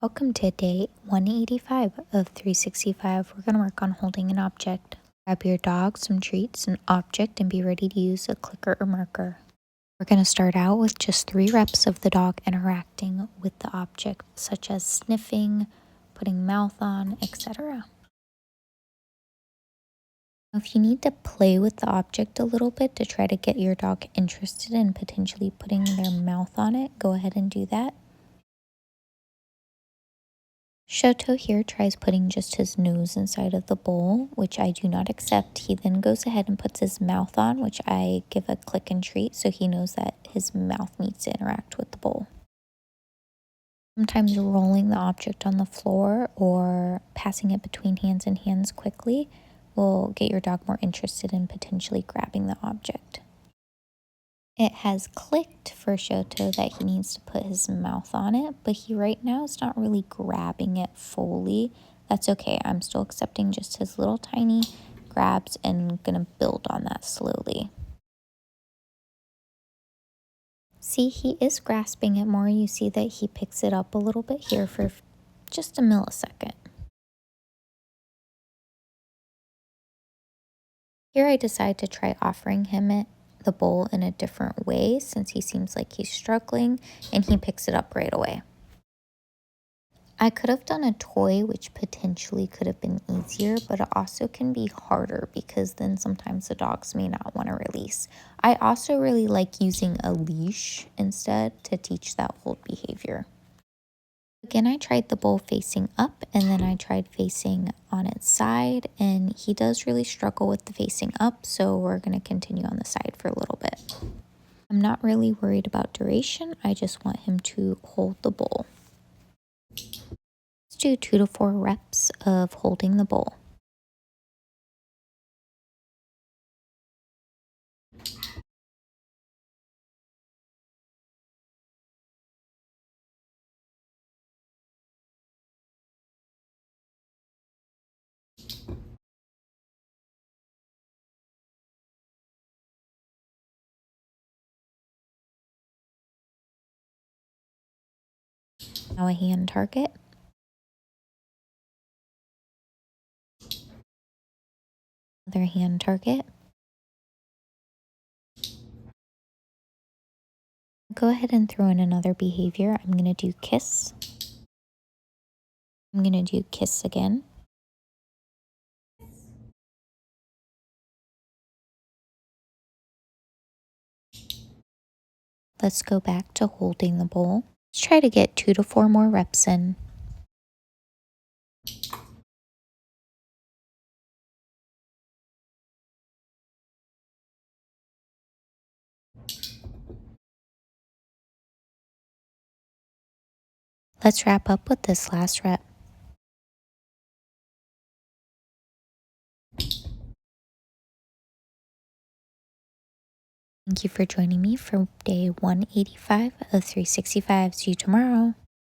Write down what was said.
Welcome to day 185 of 365. We're going to work on holding an object. Grab your dog, some treats, an object, and be ready to use a clicker or marker. We're going to start out with just 3 reps of the dog interacting with the object, such as sniffing, putting mouth on, etc. If you need to play with the object a little bit to try to get your dog interested in potentially putting their mouth on it, go ahead and do that. Shoto here tries putting just his nose inside of the bowl, which I do not accept. He then goes ahead and puts his mouth on, which I give a click and treat so he knows that his mouth needs to interact with the bowl. Sometimes rolling the object on the floor or passing it between hands and hands quickly will get your dog more interested in potentially grabbing the object. It has clicked for Shoto that he needs to put his mouth on it, but he right now is not really grabbing it fully. That's okay. I'm still accepting just his little tiny grabs and gonna build on that slowly. See, he is grasping it more. You see that he picks it up a little bit here for just a millisecond. Here I decide to try offering him the bowl in a different way since he seems like he's struggling, and he picks it up right away. I could have done a toy, which potentially could have been easier, but it also can be harder because then sometimes the dogs may not want to release. I also really like using a leash instead to teach that hold behavior. Again, I tried the bowl facing up and then I tried facing on its side, and he does really struggle with the facing up, so we're going to continue on the side for a little bit. I'm not really worried about duration. I just want him to hold the bowl. Let's do 2 to 4 reps of holding the bowl. Now a hand target. Another hand target. Go ahead and throw in another behavior. I'm going to do kiss. I'm going to do kiss again. Let's go back to holding the bowl. Let's try to get 2 to 4 more reps in. Let's wrap up with this last rep. Thank you for joining me for day 185 of 365. See you tomorrow.